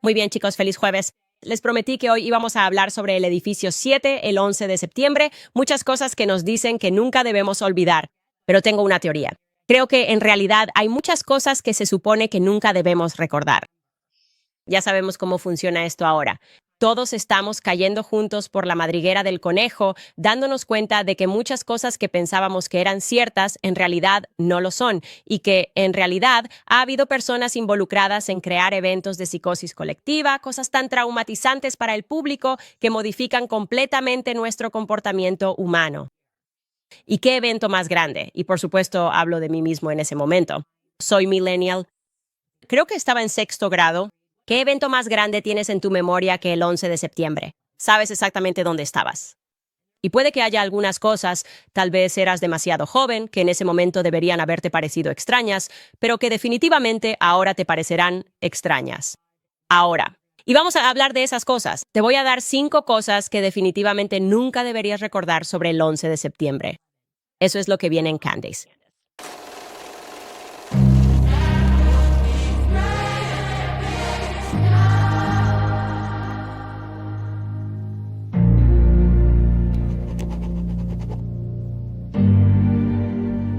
Muy bien, chicos, feliz jueves. Les prometí que hoy íbamos a hablar sobre el edificio 7, el 11 de septiembre, muchas cosas que nos dicen que nunca debemos olvidar. Pero tengo una teoría. Creo que en realidad hay muchas cosas que se supone que nunca debemos recordar. Ya sabemos cómo funciona esto ahora. Todos estamos cayendo juntos por la madriguera del conejo, dándonos cuenta de que muchas cosas que pensábamos que eran ciertas en realidad no lo son, y que en realidad ha habido personas involucradas en crear eventos de psicosis colectiva, cosas tan traumatizantes para el público que modifican completamente nuestro comportamiento humano. ¿Y qué evento más grande? Y por supuesto hablo de mí mismo en ese momento. Soy millennial. Creo que estaba en sexto grado. ¿Qué evento más grande tienes en tu memoria que el 11 de septiembre? Sabes exactamente dónde estabas. Y puede que haya algunas cosas, tal vez eras demasiado joven, que en ese momento deberían haberte parecido extrañas, pero que definitivamente ahora te parecerán extrañas. Ahora. Y vamos a hablar de esas cosas. Te voy a dar 5 cosas que definitivamente nunca deberías recordar sobre el 11 de septiembre. Eso es lo que viene en Candace.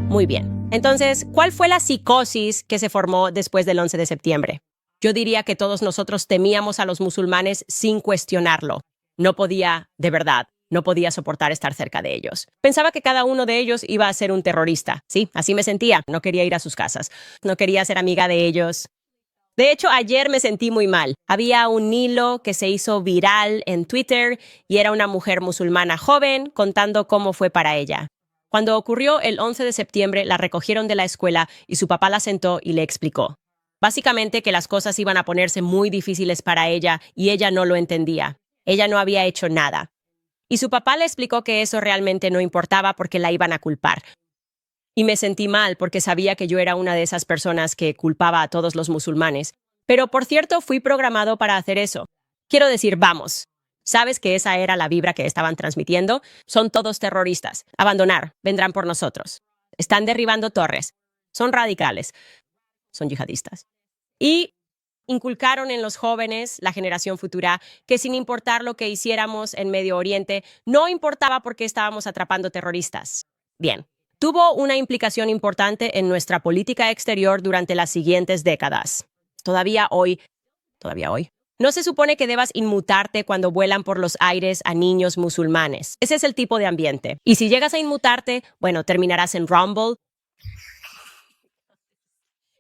Muy bien. Entonces, ¿cuál fue la psicosis que se formó después del 11 de septiembre? Yo diría que todos nosotros temíamos a los musulmanes sin cuestionarlo. No podía, de verdad, no podía soportar estar cerca de ellos. Pensaba que cada uno de ellos iba a ser un terrorista. Sí, así me sentía. No quería ir a sus casas. No quería ser amiga de ellos. De hecho, ayer me sentí muy mal. Había un hilo que se hizo viral en Twitter y era una mujer musulmana joven contando cómo fue para ella. Cuando ocurrió el 11 de septiembre, la recogieron de la escuela y su papá la sentó y le explicó. Básicamente que las cosas iban a ponerse muy difíciles para ella y ella no lo entendía. Ella no había hecho nada. Y su papá le explicó que eso realmente no importaba porque la iban a culpar. Y me sentí mal porque sabía que yo era una de esas personas que culpaba a todos los musulmanes. Pero, por cierto, fui programado para hacer eso. Quiero decir, vamos. ¿Sabes que esa era la vibra que estaban transmitiendo? Son todos terroristas. Abandonar. Vendrán por nosotros. Están derribando torres. Son radicales. Son yihadistas. Y inculcaron en los jóvenes, la generación futura, que sin importar lo que hiciéramos en Medio Oriente, no importaba por qué estábamos atrapando terroristas. Bien. Tuvo una implicación importante en nuestra política exterior durante las siguientes décadas. Todavía hoy. No se supone que debas inmutarte cuando vuelan por los aires a niños musulmanes. Ese es el tipo de ambiente. Y si llegas a inmutarte, bueno, terminarás en Rumble.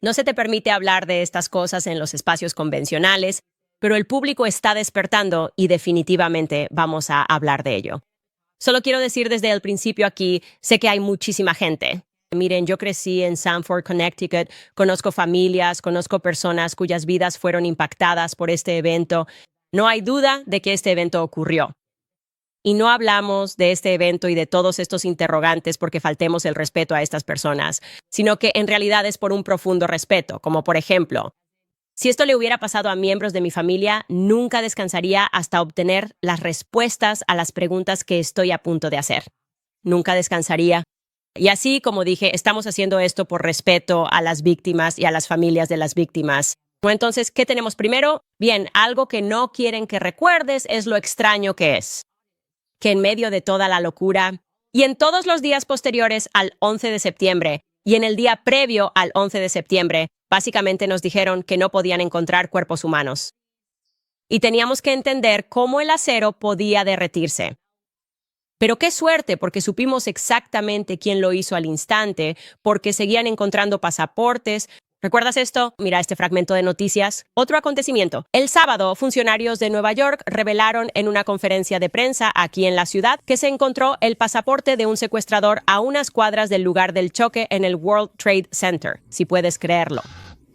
No se te permite hablar de estas cosas en los espacios convencionales, pero el público está despertando y definitivamente vamos a hablar de ello. Solo quiero decir desde el principio aquí, sé que hay muchísima gente. Miren, yo crecí en Sanford, Connecticut, conozco familias, conozco personas cuyas vidas fueron impactadas por este evento. No hay duda de que este evento ocurrió. Y no hablamos de este evento y de todos estos interrogantes porque faltemos el respeto a estas personas, sino que en realidad es por un profundo respeto, como por ejemplo, si esto le hubiera pasado a miembros de mi familia, nunca descansaría hasta obtener las respuestas a las preguntas que estoy a punto de hacer. Nunca descansaría. Y así, como dije, estamos haciendo esto por respeto a las víctimas y a las familias de las víctimas. Entonces, ¿qué tenemos primero? Bien, algo que no quieren que recuerdes es lo extraño que es. Que en medio de toda la locura, y en todos los días posteriores al 11 de septiembre, y en el día previo al 11 de septiembre, básicamente nos dijeron que no podían encontrar cuerpos humanos. Y teníamos que entender cómo el acero podía derretirse. Pero qué suerte, porque supimos exactamente quién lo hizo al instante, porque seguían encontrando pasaportes. ¿Recuerdas esto? Mira este fragmento de noticias. Otro acontecimiento. El sábado, funcionarios de Nueva York revelaron en una conferencia de prensa aquí en la ciudad que se encontró el pasaporte de un secuestrador a unas cuadras del lugar del choque en el World Trade Center, si puedes creerlo.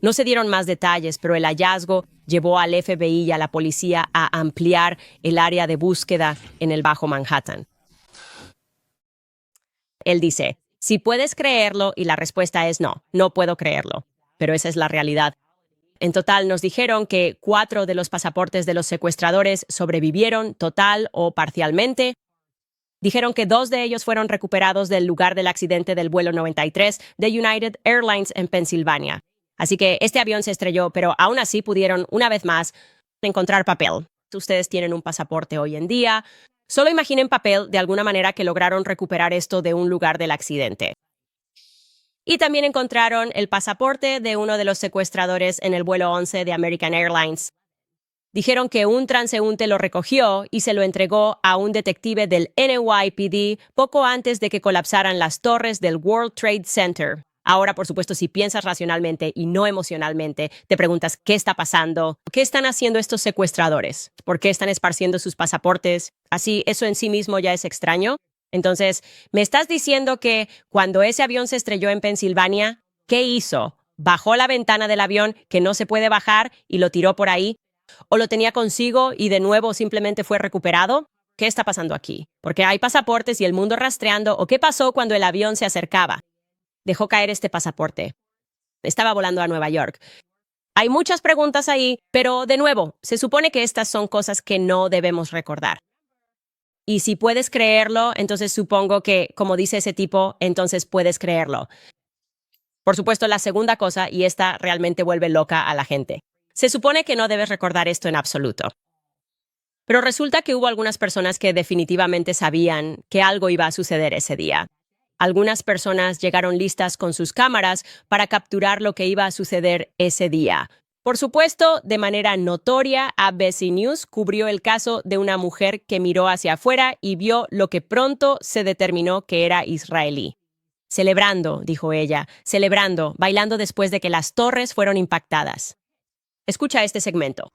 No se dieron más detalles, pero el hallazgo llevó al FBI y a la policía a ampliar el área de búsqueda en el Bajo Manhattan. Él dice, si puedes creerlo, y la respuesta es no, no puedo creerlo. Pero esa es la realidad. En total nos dijeron que 4 de los pasaportes de los secuestradores sobrevivieron total o parcialmente. Dijeron que 2 de ellos fueron recuperados del lugar del accidente del vuelo 93 de United Airlines en Pensilvania. Así que este avión se estrelló, pero aún así pudieron, una vez más, encontrar papel. Ustedes tienen un pasaporte hoy en día. Solo imaginen papel de alguna manera que lograron recuperar esto de un lugar del accidente. Y también encontraron el pasaporte de uno de los secuestradores en el vuelo 11 de American Airlines. Dijeron que un transeúnte lo recogió y se lo entregó a un detective del NYPD poco antes de que colapsaran las torres del World Trade Center. Ahora, por supuesto, si piensas racionalmente y no emocionalmente, te preguntas qué está pasando, qué están haciendo estos secuestradores, por qué están esparciendo sus pasaportes. Así, eso en sí mismo ya es extraño. Entonces, ¿me estás diciendo que cuando ese avión se estrelló en Pensilvania, qué hizo? ¿Bajó la ventana del avión que no se puede bajar y lo tiró por ahí? ¿O lo tenía consigo y de nuevo simplemente fue recuperado? ¿Qué está pasando aquí? ¿Porque hay pasaportes y el mundo rastreando? ¿O qué pasó cuando el avión se acercaba? Dejó caer este pasaporte. Estaba volando a Nueva York. Hay muchas preguntas ahí, pero de nuevo, se supone que estas son cosas que no debemos recordar. Y si puedes creerlo, entonces supongo que, como dice ese tipo, entonces puedes creerlo. Por supuesto, la segunda cosa, y esta realmente vuelve loca a la gente. Se supone que no debes recordar esto en absoluto. Pero resulta que hubo algunas personas que definitivamente sabían que algo iba a suceder ese día. Algunas personas llegaron listas con sus cámaras para capturar lo que iba a suceder ese día. Por supuesto, de manera notoria, ABC News cubrió el caso de una mujer que miró hacia afuera y vio lo que pronto se determinó que era israelí. Celebrando, dijo ella, celebrando, bailando después de que las torres fueron impactadas. Escucha este segmento.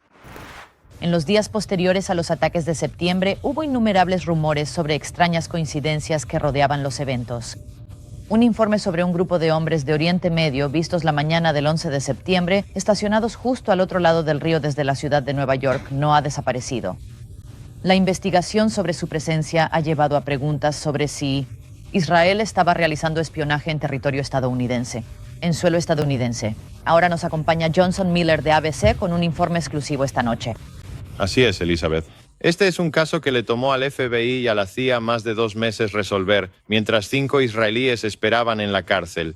En los días posteriores a los ataques de septiembre, hubo innumerables rumores sobre extrañas coincidencias que rodeaban los eventos. Un informe sobre un grupo de hombres de Oriente Medio vistos la mañana del 11 de septiembre, estacionados justo al otro lado del río desde la ciudad de Nueva York, no ha desaparecido. La investigación sobre su presencia ha llevado a preguntas sobre si Israel estaba realizando espionaje en territorio estadounidense, en suelo estadounidense. Ahora nos acompaña Johnson Miller de ABC con un informe exclusivo esta noche. Así es, Elizabeth. Este es un caso que le tomó al FBI y a la CIA más de 2 meses resolver, mientras 5 israelíes esperaban en la cárcel.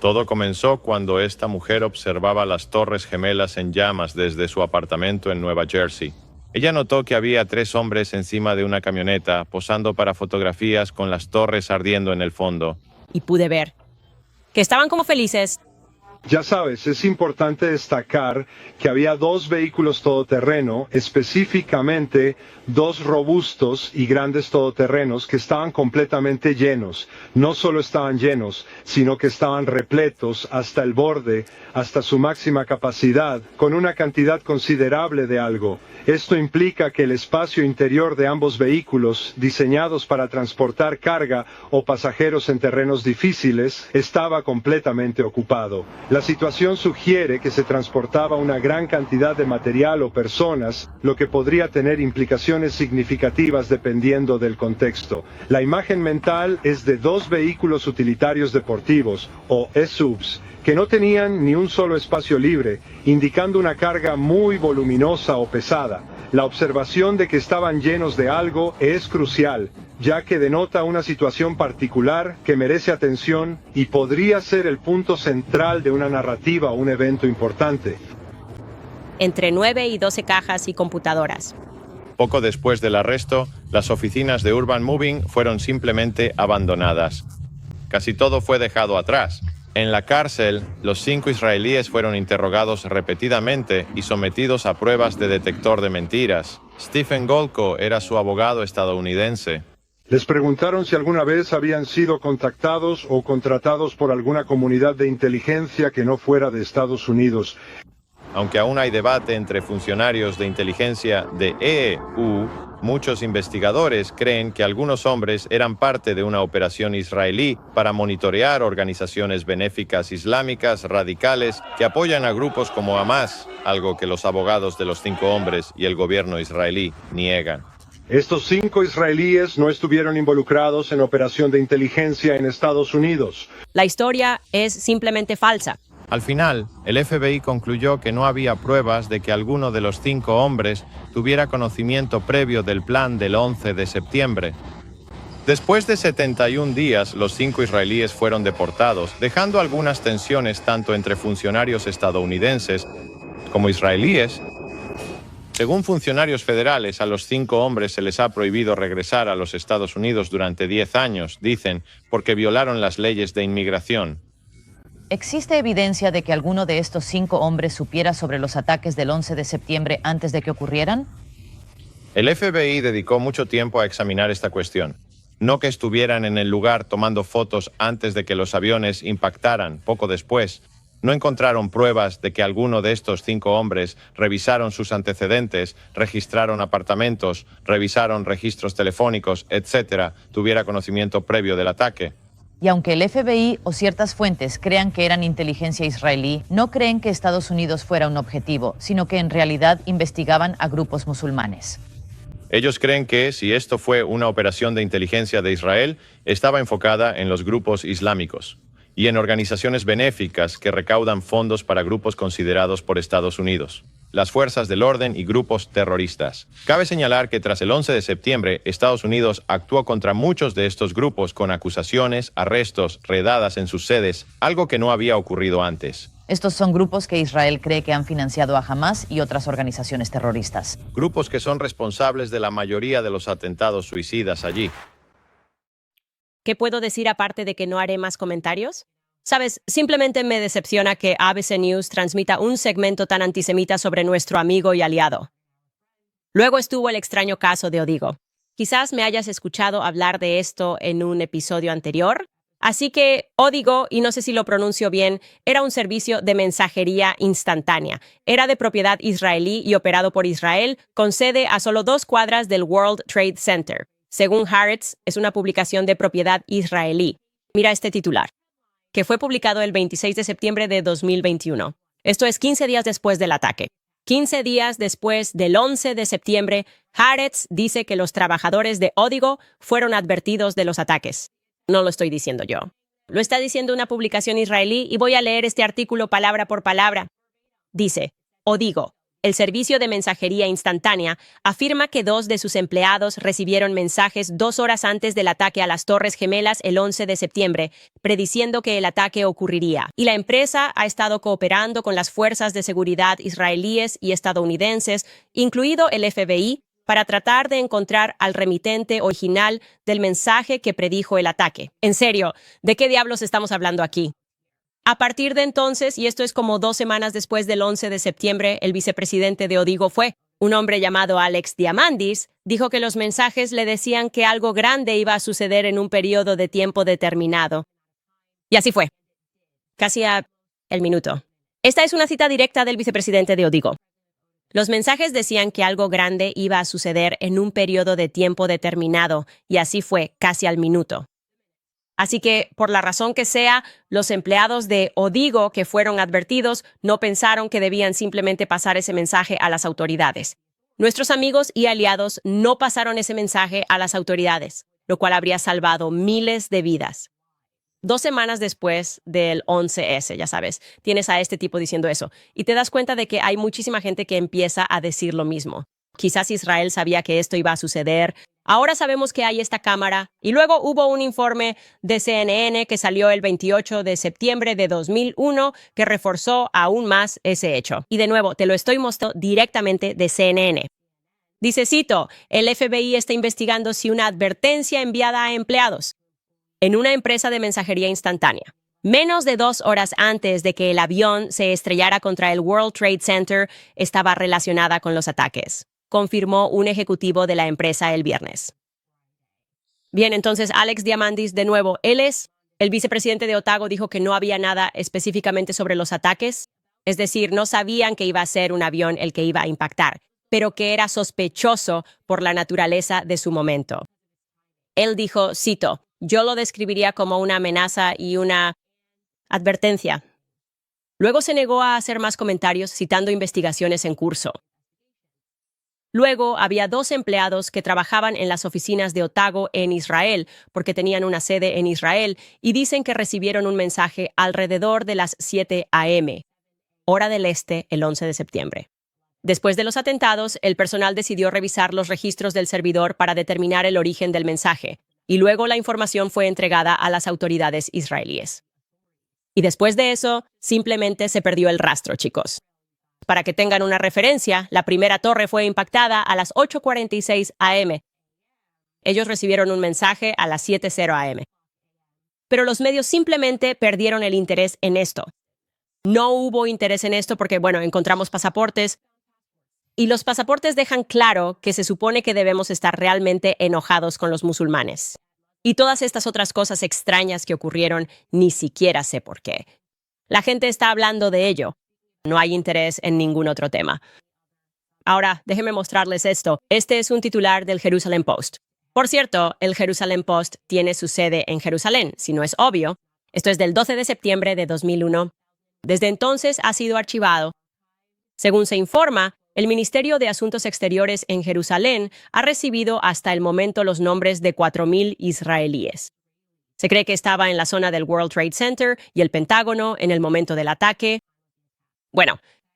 Todo comenzó cuando esta mujer observaba las Torres Gemelas en llamas desde su apartamento en Nueva Jersey. Ella notó que había 3 hombres encima de una camioneta, posando para fotografías con las torres ardiendo en el fondo. Y pude ver que estaban como felices. Ya sabes, es importante destacar que había 2 vehículos todoterreno, específicamente 2 robustos y grandes todoterrenos que estaban completamente llenos. No solo estaban llenos, sino que estaban repletos hasta el borde, hasta su máxima capacidad, con una cantidad considerable de algo. Esto implica que el espacio interior de ambos vehículos, diseñados para transportar carga o pasajeros en terrenos difíciles, estaba completamente ocupado. La situación sugiere que se transportaba una gran cantidad de material o personas, lo que podría tener implicaciones significativas dependiendo del contexto. La imagen mental es de 2 vehículos utilitarios deportivos, o SUVs, que no tenían ni un solo espacio libre, indicando una carga muy voluminosa o pesada. La observación de que estaban llenos de algo es crucial, ya que denota una situación particular que merece atención y podría ser el punto central de una narrativa o un evento importante. Entre 9 y 12 cajas y computadoras. Poco después del arresto, las oficinas de Urban Moving fueron simplemente abandonadas. Casi todo fue dejado atrás. En la cárcel, los 5 israelíes fueron interrogados repetidamente y sometidos a pruebas de detector de mentiras. Stephen Golko era su abogado estadounidense. Les preguntaron si alguna vez habían sido contactados o contratados por alguna comunidad de inteligencia que no fuera de Estados Unidos. Aunque aún hay debate entre funcionarios de inteligencia de EU, muchos investigadores creen que algunos hombres eran parte de una operación israelí para monitorear organizaciones benéficas islámicas radicales que apoyan a grupos como Hamas, algo que los abogados de los 5 hombres y el gobierno israelí niegan. Estos 5 israelíes no estuvieron involucrados en operación de inteligencia en Estados Unidos. La historia es simplemente falsa. Al final, el FBI concluyó que no había pruebas de que alguno de los 5 hombres tuviera conocimiento previo del plan del 11 de septiembre. Después de 71 días, los 5 israelíes fueron deportados, dejando algunas tensiones tanto entre funcionarios estadounidenses como israelíes Según funcionarios federales, a los 5 hombres se les ha prohibido regresar a los Estados Unidos durante 10 años, dicen, porque violaron las leyes de inmigración. ¿Existe evidencia de que alguno de estos 5 hombres supiera sobre los ataques del 11 de septiembre antes de que ocurrieran? El FBI dedicó mucho tiempo a examinar esta cuestión. No que estuvieran en el lugar tomando fotos antes de que los aviones impactaran, poco después. No encontraron pruebas de que alguno de estos 5 hombres revisaron sus antecedentes, registraron apartamentos, revisaron registros telefónicos, etc., tuviera conocimiento previo del ataque. Y aunque el FBI o ciertas fuentes crean que eran inteligencia israelí, no creen que Estados Unidos fuera un objetivo, sino que en realidad investigaban a grupos musulmanes. Ellos creen que, si esto fue una operación de inteligencia de Israel, estaba enfocada en los grupos islámicos y en organizaciones benéficas que recaudan fondos para grupos considerados por Estados Unidos, las fuerzas del orden y grupos terroristas. Cabe señalar que tras el 11 de septiembre, Estados Unidos actuó contra muchos de estos grupos con acusaciones, arrestos, redadas en sus sedes, algo que no había ocurrido antes. Estos son grupos que Israel cree que han financiado a Hamas y otras organizaciones terroristas. Grupos que son responsables de la mayoría de los atentados suicidas allí. ¿Qué puedo decir aparte de que no haré más comentarios? Sabes, simplemente me decepciona que ABC News transmita un segmento tan antisemita sobre nuestro amigo y aliado. Luego estuvo el extraño caso de Odigo. Quizás me hayas escuchado hablar de esto en un episodio anterior. Así que Odigo, y no sé si lo pronuncio bien, era un servicio de mensajería instantánea. Era de propiedad israelí y operado por Israel, con sede a solo 2 cuadras del World Trade Center. Según Haaretz, es una publicación de propiedad israelí. Mira este titular, que fue publicado el 26 de septiembre de 2021. Esto es 15 días después del ataque. 15 días después del 11 de septiembre, Haaretz dice que los trabajadores de Odigo fueron advertidos de los ataques. No lo estoy diciendo yo. Lo está diciendo una publicación israelí y voy a leer este artículo palabra por palabra. Dice, Odigo, el servicio de mensajería instantánea, afirma que 2 de sus empleados recibieron mensajes 2 horas antes del ataque a las Torres Gemelas el 11 de septiembre, prediciendo que el ataque ocurriría. Y la empresa ha estado cooperando con las fuerzas de seguridad israelíes y estadounidenses, incluido el FBI, para tratar de encontrar al remitente original del mensaje que predijo el ataque. En serio, ¿de qué diablos estamos hablando aquí? A partir de entonces, y esto es como 2 semanas después del 11 de septiembre, el vicepresidente de Odigo fue un hombre llamado Alex Diamandis, dijo que los mensajes le decían que algo grande iba a suceder en un periodo de tiempo determinado. Y así fue. Casi a el minuto. Esta es una cita directa del vicepresidente de Odigo. Los mensajes decían que algo grande iba a suceder en un periodo de tiempo determinado, y así fue, casi al minuto. Así que, por la razón que sea, los empleados de Odigo que fueron advertidos no pensaron que debían simplemente pasar ese mensaje a las autoridades. Nuestros amigos y aliados no pasaron ese mensaje a las autoridades, lo cual habría salvado miles de vidas. 2 semanas después del 11S, ya sabes, tienes a este tipo diciendo eso, y te das cuenta de que hay muchísima gente que empieza a decir lo mismo. Quizás Israel sabía que esto iba a suceder. Ahora sabemos que hay esta cámara, y luego hubo un informe de CNN que salió el 28 de septiembre de 2001 que reforzó aún más ese hecho. Y de nuevo, te lo estoy mostrando directamente de CNN. Dice, cito, el FBI está investigando si una advertencia enviada a empleados en una empresa de mensajería instantánea, menos de 2 horas antes de que el avión se estrellara contra el World Trade Center, estaba relacionada con los ataques, confirmó un ejecutivo de la empresa el viernes. Bien, entonces Alex Diamandis, de nuevo, él es el vicepresidente de Otago, dijo que no había nada específicamente sobre los ataques, es decir, no sabían que iba a ser un avión el que iba a impactar, pero que era sospechoso por la naturaleza de su momento. Él dijo, cito, yo lo describiría como una amenaza y una advertencia. Luego se negó a hacer más comentarios citando investigaciones en curso. Luego había 2 empleados que trabajaban en las oficinas de Otago en Israel, porque tenían una sede en Israel, y dicen que recibieron un mensaje alrededor de las 7 a.m., hora del este, el 11 de septiembre. Después de los atentados, el personal decidió revisar los registros del servidor para determinar el origen del mensaje, y luego la información fue entregada a las autoridades israelíes. Y después de eso, simplemente se perdió el rastro, chicos. Para que tengan una referencia, la primera torre fue impactada a las 8:46 a.m. Ellos recibieron un mensaje a las 7:00 a.m. Pero los medios simplemente perdieron el interés en esto. No hubo interés en esto porque, encontramos pasaportes. Y los pasaportes dejan claro que se supone que debemos estar realmente enojados con los musulmanes. Y todas estas otras cosas extrañas que ocurrieron, ni siquiera sé por qué. La gente está hablando de ello. No hay interés en ningún otro tema. Ahora, déjenme mostrarles esto. Este es un titular del Jerusalem Post. Por cierto, el Jerusalem Post tiene su sede en Jerusalén, si no es obvio. Esto es del 12 de septiembre de 2001. Desde entonces ha sido archivado. Según se informa, el Ministerio de Asuntos Exteriores en Jerusalén ha recibido hasta el momento los nombres de 4,000 israelíes. Se cree que estaba en la zona del World Trade Center y el Pentágono en el momento del ataque.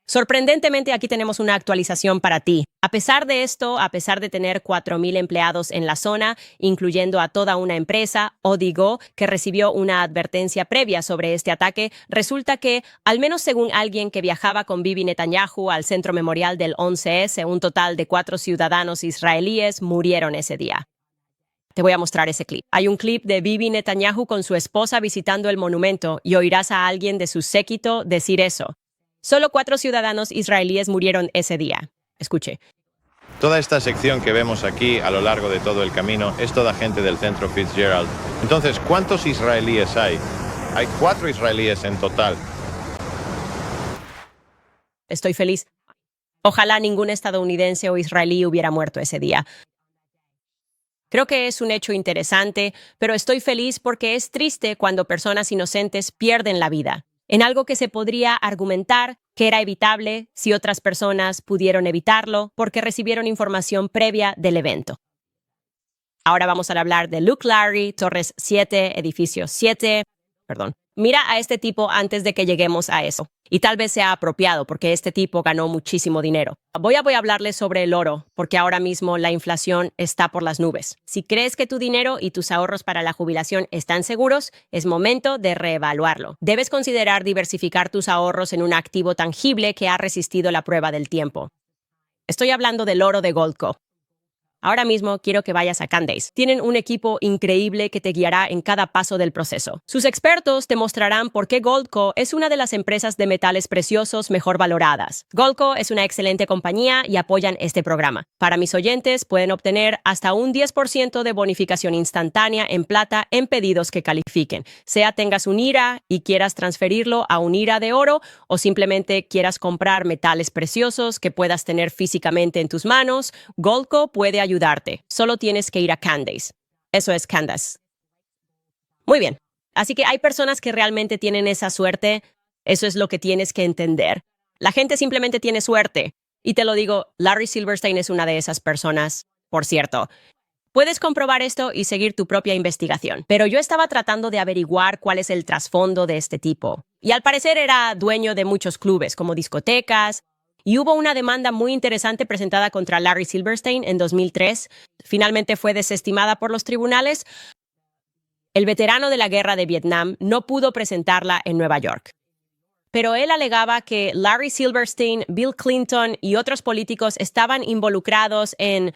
Sorprendentemente aquí tenemos una actualización para ti. A pesar de esto, a pesar de tener 4,000 empleados en la zona, incluyendo a toda una empresa, Odigo, que recibió una advertencia previa sobre este ataque, resulta que, al menos según alguien que viajaba con Bibi Netanyahu al centro memorial del 11S, un total de 4 ciudadanos israelíes murieron ese día. Te voy a mostrar ese clip. Hay un clip de Bibi Netanyahu con su esposa visitando el monumento y oirás a alguien de su séquito decir eso. Solo 4 ciudadanos israelíes murieron ese día. Escuche. Toda esta sección que vemos aquí a lo largo de todo el camino es toda gente del centro Fitzgerald. Entonces, ¿cuántos israelíes hay? Hay 4 israelíes en total. Estoy feliz. Ojalá ningún estadounidense o israelí hubiera muerto ese día. Creo que es un hecho interesante, pero estoy feliz porque es triste cuando personas inocentes pierden la vida en algo que se podría argumentar que era evitable si otras personas pudieron evitarlo porque recibieron información previa del evento. Ahora vamos a hablar de Luke Larry, Torres 7, Edificio 7. Mira a este tipo antes de que lleguemos a eso. Y tal vez sea apropiado porque este tipo ganó muchísimo dinero. Voy a hablarles sobre el oro, porque ahora mismo la inflación está por las nubes. Si crees que tu dinero y tus ahorros para la jubilación están seguros, es momento de reevaluarlo. Debes considerar diversificar tus ahorros en un activo tangible que ha resistido la prueba del tiempo. Estoy hablando del oro de Goldco. Ahora mismo quiero que vayas a Candace. Tienen un equipo increíble que te guiará en cada paso del proceso. Sus expertos te mostrarán por qué Goldco es una de las empresas de metales preciosos mejor valoradas. Goldco es una excelente compañía y apoyan este programa. Para mis oyentes, pueden obtener hasta un 10% de bonificación instantánea en plata en pedidos que califiquen. Sea tengas un IRA y quieras transferirlo a un IRA de oro o simplemente quieras comprar metales preciosos que puedas tener físicamente en tus manos, Goldco puede ayudarte. Solo tienes que ir a Candace. Eso es Candace. Muy bien. Así que hay personas que realmente tienen esa suerte. Eso es lo que tienes que entender. La gente simplemente tiene suerte. Y te lo digo, Larry Silverstein es una de esas personas. Por cierto, puedes comprobar esto y seguir tu propia investigación. Pero yo estaba tratando de averiguar cuál es el trasfondo de este tipo. Y al parecer era dueño de muchos clubes, como discotecas. Y hubo una demanda muy interesante presentada contra Larry Silverstein en 2003. Finalmente fue desestimada por los tribunales. El veterano de la guerra de Vietnam no pudo presentarla en Nueva York. Pero él alegaba que Larry Silverstein, Bill Clinton y otros políticos estaban involucrados en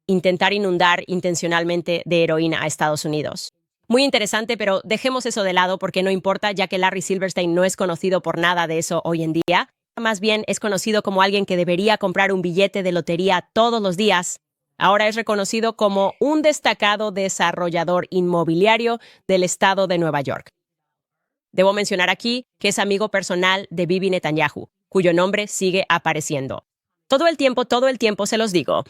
intentar inundar intencionalmente de heroína a Estados Unidos. Muy interesante, pero dejemos eso de lado porque no importa, ya que Larry Silverstein no es conocido por nada de eso hoy en día. Más bien es conocido como alguien que debería comprar un billete de lotería todos los días. Ahora es reconocido como un destacado desarrollador inmobiliario del estado de Nueva York. Debo mencionar aquí que es amigo personal de Bibi Netanyahu, cuyo nombre sigue apareciendo. Todo el tiempo se los digo.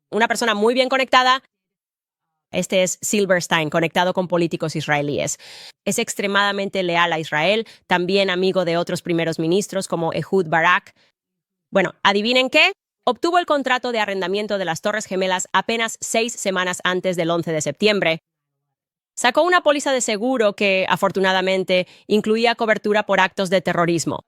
Una persona muy bien conectada. Este es Silverstein, conectado con políticos israelíes. Es extremadamente leal a Israel, también amigo de otros primeros ministros como Ehud Barak. Bueno, ¿adivinen qué? Obtuvo el contrato de arrendamiento de las Torres Gemelas apenas 6 semanas antes del 11 de septiembre. Sacó una póliza de seguro que, afortunadamente, incluía cobertura por actos de terrorismo.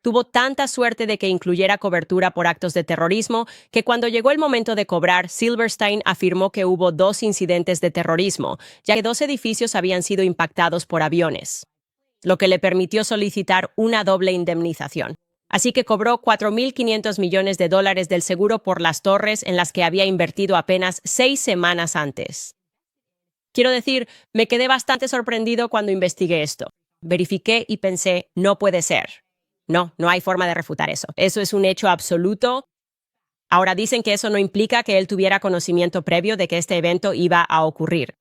Tuvo tanta suerte de que incluyera cobertura por actos de terrorismo que cuando llegó el momento de cobrar, Silverstein afirmó que hubo 2 incidentes de terrorismo, ya que 2 edificios habían sido impactados por aviones, lo que le permitió solicitar una doble indemnización. Así que cobró $4.500 millones del seguro por las torres en las que había invertido apenas 6 semanas antes. Quiero decir, me quedé bastante sorprendido cuando investigué esto. Verifiqué y pensé, no puede ser. No hay forma de refutar eso. Eso es un hecho absoluto. Ahora dicen que eso no implica que él tuviera conocimiento previo de que este evento iba a ocurrir.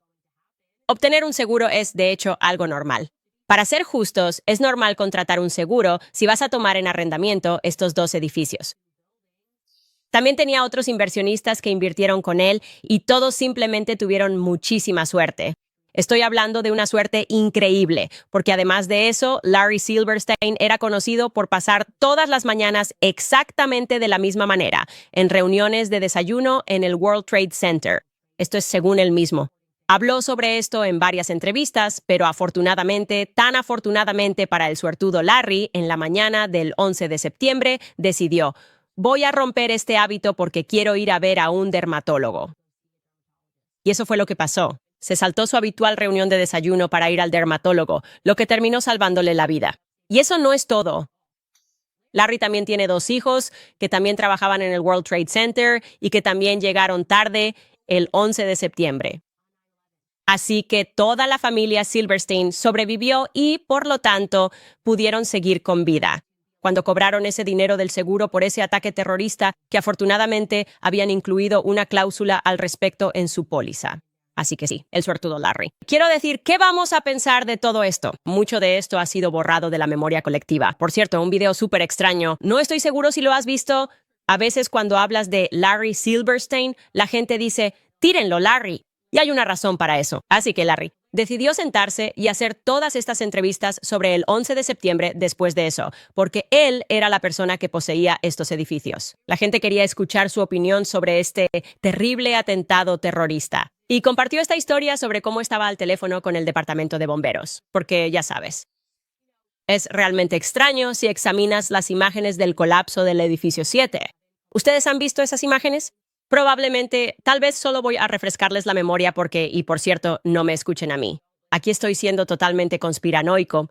Obtener un seguro es, de hecho, algo normal. Para ser justos, es normal contratar un seguro si vas a tomar en arrendamiento estos 2 edificios. También tenía otros inversionistas que invirtieron con él y todos simplemente tuvieron muchísima suerte. Estoy hablando de una suerte increíble, porque además de eso, Larry Silverstein era conocido por pasar todas las mañanas exactamente de la misma manera, en reuniones de desayuno en el World Trade Center. Esto es según él mismo. Habló sobre esto en varias entrevistas, pero afortunadamente, tan afortunadamente para el suertudo Larry, en la mañana del 11 de septiembre, decidió: voy a romper este hábito porque quiero ir a ver a un dermatólogo. Y eso fue lo que pasó. Se saltó su habitual reunión de desayuno para ir al dermatólogo, lo que terminó salvándole la vida. Y eso no es todo. Larry también tiene 2 hijos que también trabajaban en el World Trade Center y que también llegaron tarde el 11 de septiembre. Así que toda la familia Silverstein sobrevivió y, por lo tanto, pudieron seguir con vida. Cuando cobraron ese dinero del seguro por ese ataque terrorista, que afortunadamente habían incluido una cláusula al respecto en su póliza. Así que sí, el suertudo Larry. Quiero decir, ¿qué vamos a pensar de todo esto? Mucho de esto ha sido borrado de la memoria colectiva. Por cierto, un video súper extraño. No estoy seguro si lo has visto. A veces cuando hablas de Larry Silverstein, la gente dice, tírenlo, Larry. Y hay una razón para eso. Así que Larry decidió sentarse y hacer todas estas entrevistas sobre el 11 de septiembre después de eso, porque él era la persona que poseía estos edificios. La gente quería escuchar su opinión sobre este terrible atentado terrorista. Y compartió esta historia sobre cómo estaba al teléfono con el departamento de bomberos, porque ya sabes. Es realmente extraño si examinas las imágenes del colapso del edificio 7. ¿Ustedes han visto esas imágenes? Probablemente, tal vez solo voy a refrescarles la memoria porque, y por cierto, no me escuchen a mí. Aquí estoy siendo totalmente conspiranoico.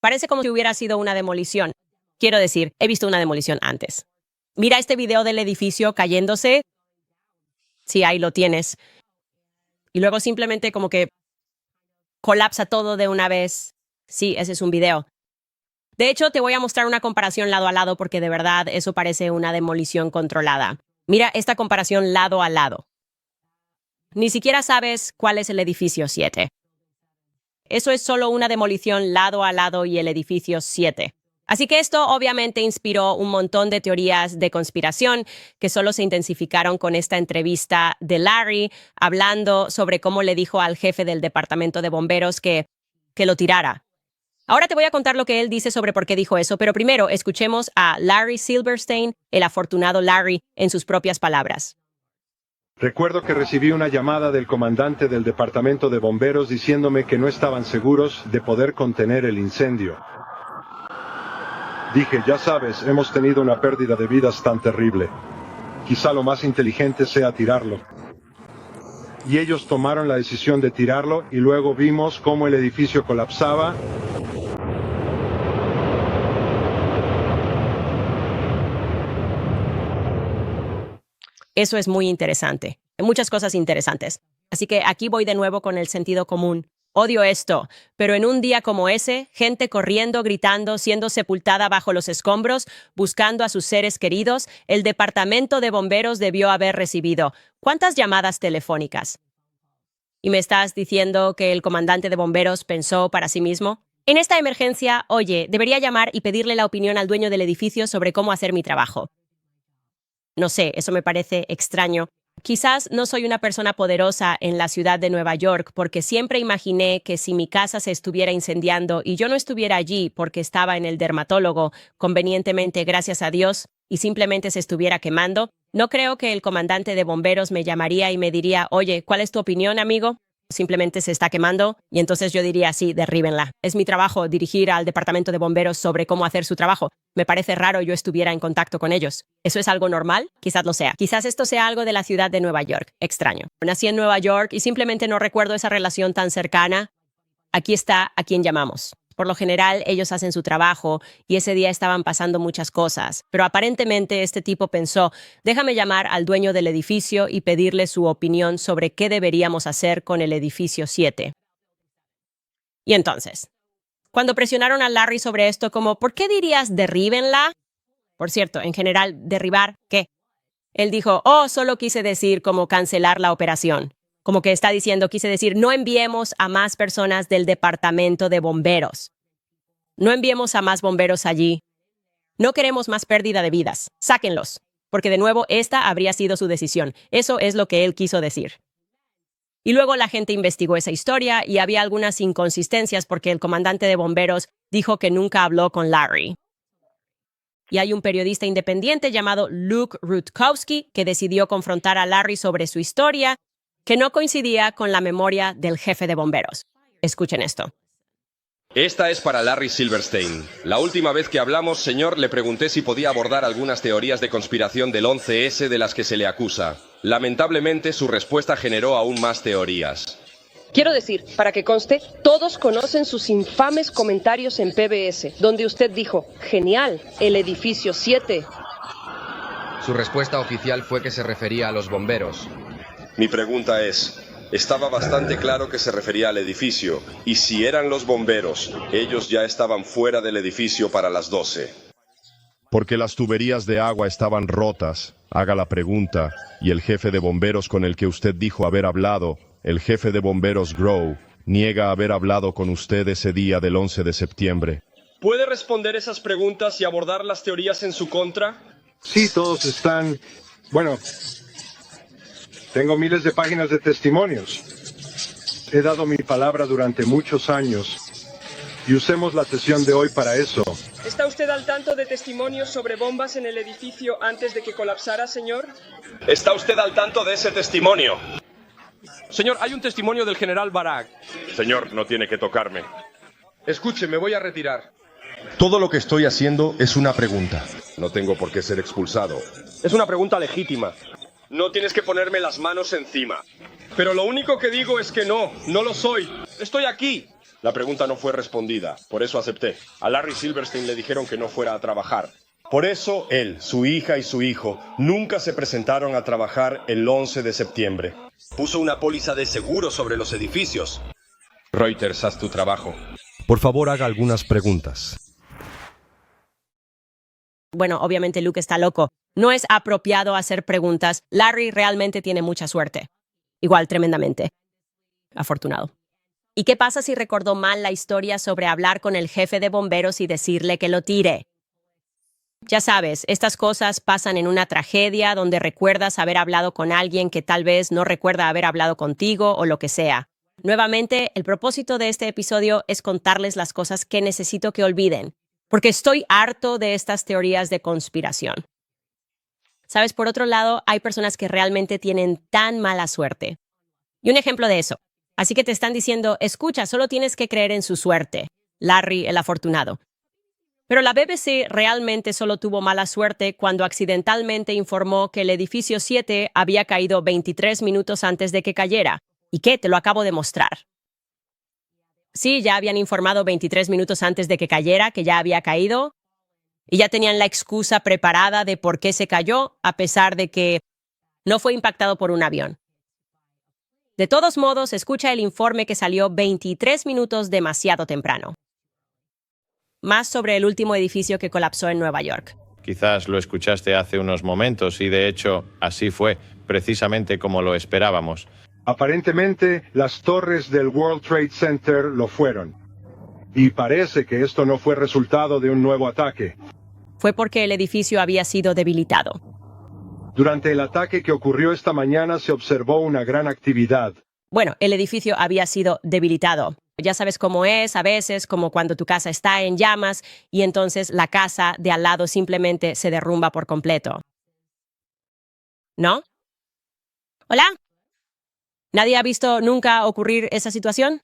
Parece como si hubiera sido una demolición. Quiero decir, he visto una demolición antes. Mira este video del edificio cayéndose. Sí, ahí lo tienes. Y luego simplemente como que colapsa todo de una vez. Sí, ese es un video. De hecho, te voy a mostrar una comparación lado a lado porque de verdad eso parece una demolición controlada. Mira esta comparación lado a lado. Ni siquiera sabes cuál es el edificio 7. Eso es solo una demolición lado a lado y el edificio 7. Así que esto obviamente inspiró un montón de teorías de conspiración que solo se intensificaron con esta entrevista de Larry hablando sobre cómo le dijo al jefe del departamento de bomberos que lo tirara. Ahora te voy a contar lo que él dice sobre por qué dijo eso, pero primero escuchemos a Larry Silverstein, el afortunado Larry, en sus propias palabras. Recuerdo que recibí una llamada del comandante del departamento de bomberos diciéndome que no estaban seguros de poder contener el incendio. Dije, ya sabes, hemos tenido una pérdida de vidas tan terrible. Quizá lo más inteligente sea tirarlo. Y ellos tomaron la decisión de tirarlo y luego vimos cómo el edificio colapsaba. Eso es muy interesante. Hay muchas cosas interesantes. Así que aquí voy de nuevo con el sentido común. Odio esto, pero en un día como ese, gente corriendo, gritando, siendo sepultada bajo los escombros, buscando a sus seres queridos, el departamento de bomberos debió haber recibido ¿cuántas llamadas telefónicas? ¿Y me estás diciendo que el comandante de bomberos pensó para sí mismo? En esta emergencia, oye, debería llamar y pedirle la opinión al dueño del edificio sobre cómo hacer mi trabajo. No sé, eso me parece extraño. Quizás no soy una persona poderosa en la ciudad de Nueva York porque siempre imaginé que si mi casa se estuviera incendiando y yo no estuviera allí porque estaba en el dermatólogo, convenientemente gracias a Dios, y simplemente se estuviera quemando, no creo que el comandante de bomberos me llamaría y me diría, oye, ¿cuál es tu opinión, amigo? Simplemente se está quemando y entonces yo diría, sí, derríbenla. Es mi trabajo dirigir al departamento de bomberos sobre cómo hacer su trabajo. Me parece raro yo estuviera en contacto con ellos. ¿Eso es algo normal? Quizás lo sea. Quizás esto sea algo de la ciudad de Nueva York. Extraño. Nací en Nueva York y simplemente no recuerdo esa relación tan cercana. Aquí está a quien llamamos. Por lo general, ellos hacen su trabajo y ese día estaban pasando muchas cosas. Pero aparentemente este tipo pensó, déjame llamar al dueño del edificio y pedirle su opinión sobre qué deberíamos hacer con el edificio 7. Y entonces, cuando presionaron a Larry sobre esto, como, ¿por qué dirías derríbenla? Por cierto, en general, ¿derribar qué? Él dijo, solo quise decir como cancelar la operación. Como que está diciendo, quise decir, no enviemos a más personas del departamento de bomberos. No enviemos a más bomberos allí. No queremos más pérdida de vidas. Sáquenlos. Porque de nuevo, esta habría sido su decisión. Eso es lo que él quiso decir. Y luego la gente investigó esa historia y había algunas inconsistencias porque el comandante de bomberos dijo que nunca habló con Larry. Y hay un periodista independiente llamado Luke Rutkowski que decidió confrontar a Larry sobre su historia, que no coincidía con la memoria del jefe de bomberos. Escuchen esto. Esta es para Larry Silverstein. La última vez que hablamos, señor, le pregunté si podía abordar algunas teorías de conspiración del 11S de las que se le acusa. Lamentablemente, su respuesta generó aún más teorías. Quiero decir, para que conste, todos conocen sus infames comentarios en PBS, donde usted dijo, genial, el edificio 7. Su respuesta oficial fue que se refería a los bomberos. Mi pregunta es, estaba bastante claro que se refería al edificio, y si eran los bomberos, ellos ya estaban fuera del edificio para las 12. Porque las tuberías de agua estaban rotas, haga la pregunta, y el jefe de bomberos con el que usted dijo haber hablado, el jefe de bomberos Grow, niega haber hablado con usted ese día del 11 de septiembre. ¿Puede responder esas preguntas y abordar las teorías en su contra? Sí, todos están... Bueno, tengo miles de páginas de testimonios. He dado mi palabra durante muchos años. Y usemos la sesión de hoy para eso. ¿Está usted al tanto de testimonios sobre bombas en el edificio antes de que colapsara, señor? ¿Está usted al tanto de ese testimonio? Señor, hay un testimonio del general Barak. Señor, no tiene que tocarme. Escuche, me voy a retirar. Todo lo que estoy haciendo es una pregunta. No tengo por qué ser expulsado. Es una pregunta legítima. No tienes que ponerme las manos encima. Pero lo único que digo es que no lo soy. Estoy aquí. La pregunta no fue respondida, por eso acepté. A Larry Silverstein le dijeron que no fuera a trabajar. Por eso él, su hija y su hijo nunca se presentaron a trabajar el 11 de septiembre. Puso una póliza de seguro sobre los edificios. Reuters, haz tu trabajo. Por favor, haga algunas preguntas. Bueno, obviamente Luke está loco. No es apropiado hacer preguntas. Larry realmente tiene mucha suerte. Igual, tremendamente. Afortunado. ¿Y qué pasa si recordó mal la historia sobre hablar con el jefe de bomberos y decirle que lo tire? Ya sabes, estas cosas pasan en una tragedia donde recuerdas haber hablado con alguien que tal vez no recuerda haber hablado contigo o lo que sea. Nuevamente, el propósito de este episodio es contarles las cosas que necesito que olviden, porque estoy harto de estas teorías de conspiración. Sabes, por otro lado, hay personas que realmente tienen tan mala suerte. Y un ejemplo de eso. Así que te están diciendo, escucha, solo tienes que creer en su suerte. Larry, el afortunado. Pero la BBC realmente solo tuvo mala suerte cuando accidentalmente informó que el edificio 7 había caído 23 minutos antes de que cayera. ¿Y qué? Te lo acabo de mostrar. Sí, ya habían informado 23 minutos antes de que cayera, que ya había caído. Y ya tenían la excusa preparada de por qué se cayó, a pesar de que no fue impactado por un avión. De todos modos, escucha el informe que salió 23 minutos demasiado temprano. Más sobre el último edificio que colapsó en Nueva York. Quizás lo escuchaste hace unos momentos y de hecho así fue, precisamente como lo esperábamos. Aparentemente, las torres del World Trade Center lo fueron. Y parece que esto no fue resultado de un nuevo ataque. Fue porque el edificio había sido debilitado. Durante el ataque que ocurrió esta mañana se observó una gran actividad. Bueno, el edificio había sido debilitado. Ya sabes cómo es a veces, como cuando tu casa está en llamas y entonces la casa de al lado simplemente se derrumba por completo. ¿No? ¿Hola? ¿Nadie ha visto nunca ocurrir esa situación?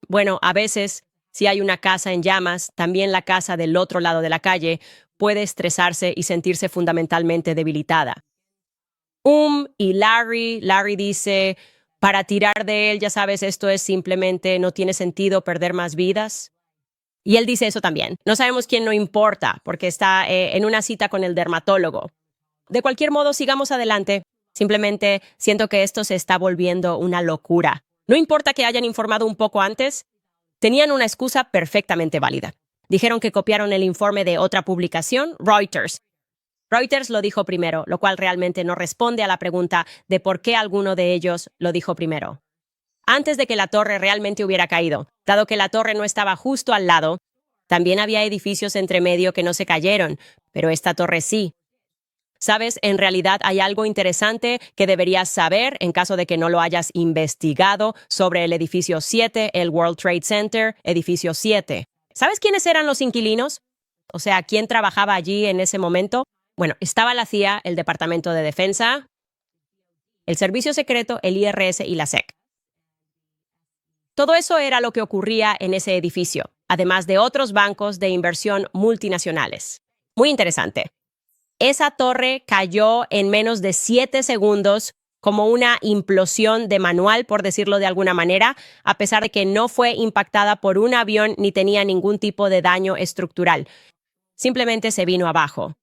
Bueno, a veces, si hay una casa en llamas, también la casa del otro lado de la calle puede estresarse y sentirse fundamentalmente debilitada. Y Larry dice, para tirar de él, ya sabes, esto es simplemente, no tiene sentido perder más vidas. Y él dice eso también. No sabemos quién, no importa, porque está en una cita con el dermatólogo. De cualquier modo, sigamos adelante. Simplemente siento que esto se está volviendo una locura. No importa que hayan informado un poco antes, tenían una excusa perfectamente válida. Dijeron que copiaron el informe de otra publicación, Reuters. Reuters lo dijo primero, lo cual realmente no responde a la pregunta de por qué alguno de ellos lo dijo primero. Antes de que la torre realmente hubiera caído, dado que la torre no estaba justo al lado, también había edificios entre medio que no se cayeron, pero esta torre sí. ¿Sabes? En realidad hay algo interesante que deberías saber en caso de que no lo hayas investigado sobre el edificio 7, el World Trade Center, edificio 7. ¿Sabes quiénes eran los inquilinos? O sea, ¿quién trabajaba allí en ese momento? Bueno, estaba la CIA, el Departamento de Defensa, el Servicio Secreto, el IRS y la SEC. Todo eso era lo que ocurría en ese edificio, además de otros bancos de inversión multinacionales. Muy interesante. Esa torre cayó en menos de 7 segundos como una implosión de manual, por decirlo de alguna manera, a pesar de que no fue impactada por un avión ni tenía ningún tipo de daño estructural. Simplemente se vino abajo.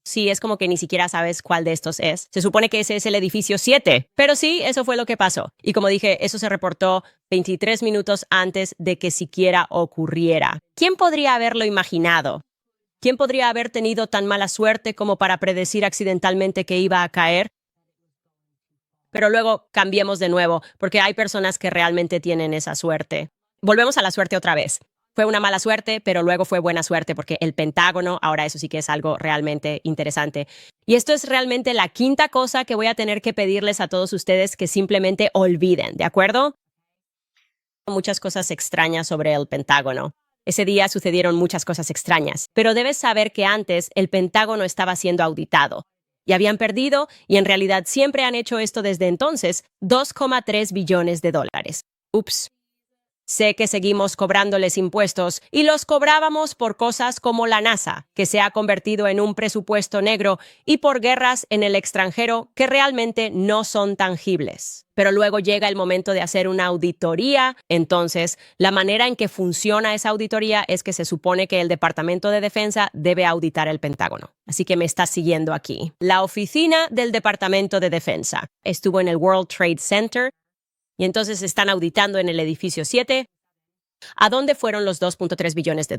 Sí, es como que ni siquiera sabes cuál de estos es. Se supone que ese es el edificio 7, pero sí, eso fue lo que pasó. Y como dije, eso se reportó 23 minutos antes de que siquiera ocurriera. ¿Quién podría haberlo imaginado? ¿Quién podría haber tenido tan mala suerte como para predecir accidentalmente que iba a caer? Pero luego cambiemos de nuevo, porque hay personas que realmente tienen esa suerte. Volvemos a la suerte otra vez. Fue una mala suerte, pero luego fue buena suerte porque el Pentágono, ahora eso sí que es algo realmente interesante. Y esto es realmente la quinta cosa que voy a tener que pedirles a todos ustedes que simplemente olviden, ¿de acuerdo? Muchas cosas extrañas sobre el Pentágono. Ese día sucedieron muchas cosas extrañas, pero debes saber que antes el Pentágono estaba siendo auditado. Y habían perdido, y en realidad siempre han hecho esto desde entonces, $2,3 billones. Ups. Sé que seguimos cobrándoles impuestos y los cobrábamos por cosas como la NASA, que se ha convertido en un presupuesto negro, y por guerras en el extranjero que realmente no son tangibles. Pero luego llega el momento de hacer una auditoría. Entonces, la manera en que funciona esa auditoría es que se supone que el Departamento de Defensa debe auditar el Pentágono. Así que me estás siguiendo aquí. La oficina del Departamento de Defensa estuvo en el World Trade Center. Y entonces están auditando en el edificio 7, ¿a dónde fueron los $2,3 billones?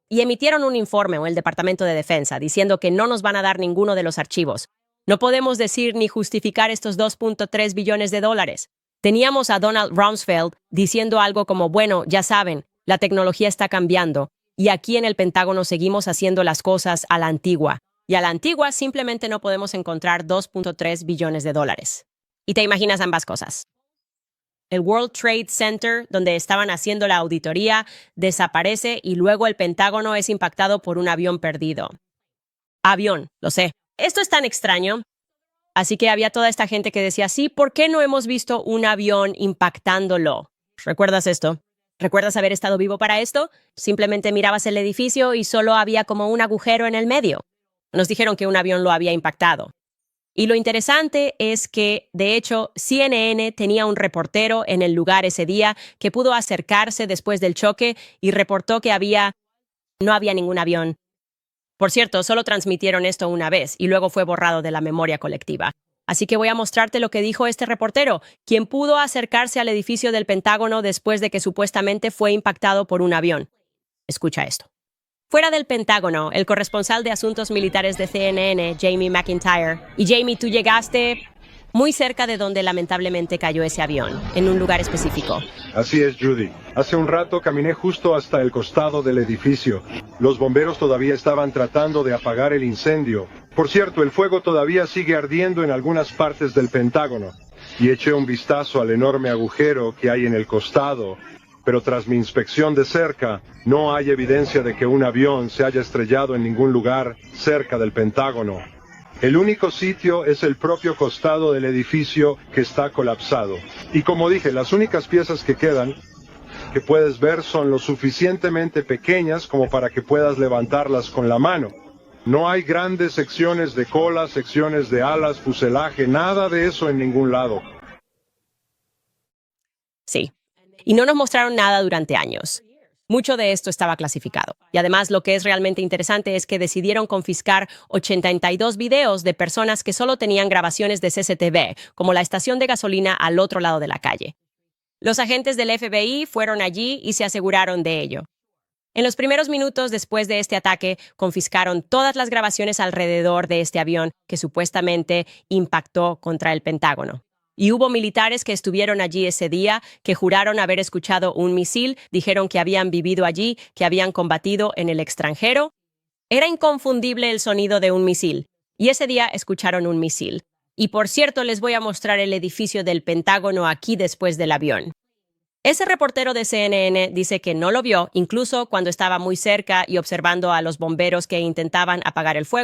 Y emitieron un informe, o el Departamento de Defensa, diciendo que no nos van a dar ninguno de los archivos. No podemos decir ni justificar estos $2,3 billones. Teníamos a Donald Rumsfeld diciendo algo como, bueno, ya saben, la tecnología está cambiando, y aquí en el Pentágono seguimos haciendo las cosas a la antigua. Y a la antigua simplemente no podemos encontrar $2,3 billones. Y te imaginas ambas cosas. El World Trade Center, donde estaban haciendo la auditoría, desaparece y luego el Pentágono es impactado por un avión perdido. Avión, lo sé. Esto es tan extraño. Así que había toda esta gente que decía, sí, ¿por qué no hemos visto un avión impactándolo? ¿Recuerdas esto? ¿Recuerdas haber estado vivo para esto? Simplemente mirabas el edificio y solo había como un agujero en el medio. Nos dijeron que un avión lo había impactado. Y lo interesante es que, de hecho, CNN tenía un reportero en el lugar ese día que pudo acercarse después del choque y reportó que no había ningún avión. Por cierto, solo transmitieron esto una vez y luego fue borrado de la memoria colectiva. Así que voy a mostrarte lo que dijo este reportero, quien pudo acercarse al edificio del Pentágono después de que supuestamente fue impactado por un avión. Escucha esto. Fuera del Pentágono, el corresponsal de asuntos militares de CNN, Jamie McIntyre. Y Jamie, tú llegaste muy cerca de donde lamentablemente cayó ese avión, en un lugar específico. Así es, Judy. Hace un rato caminé justo hasta el costado del edificio. Los bomberos todavía estaban tratando de apagar el incendio. Por cierto, el fuego todavía sigue ardiendo en algunas partes del Pentágono. Y eché un vistazo al enorme agujero que hay en el costado. Pero tras mi inspección de cerca, no hay evidencia de que un avión se haya estrellado en ningún lugar cerca del Pentágono. El único sitio es el propio costado del edificio que está colapsado. Y como dije, las únicas piezas que quedan, que puedes ver, son lo suficientemente pequeñas como para que puedas levantarlas con la mano. No hay grandes secciones de cola, secciones de alas, fuselaje, nada de eso en ningún lado. Sí. Y no nos mostraron nada durante años. Mucho de esto estaba clasificado. Y además, lo que es realmente interesante es que decidieron confiscar 82 videos de personas que solo tenían grabaciones de CCTV, como la estación de gasolina al otro lado de la calle. Los agentes del FBI fueron allí y se aseguraron de ello. En los primeros minutos después de este ataque, confiscaron todas las grabaciones alrededor de este avión que supuestamente impactó contra el Pentágono. Y hubo militares que estuvieron allí ese día, que juraron haber escuchado un misil, dijeron que habían vivido allí, que habían combatido en el extranjero. Era inconfundible el sonido de un misil, y ese día escucharon un misil. Y por cierto, les voy a mostrar el edificio del Pentágono aquí después del avión. Ese reportero de CNN dice que no lo vio, incluso cuando estaba muy cerca y observando a los bomberos que intentaban apagar el fuego.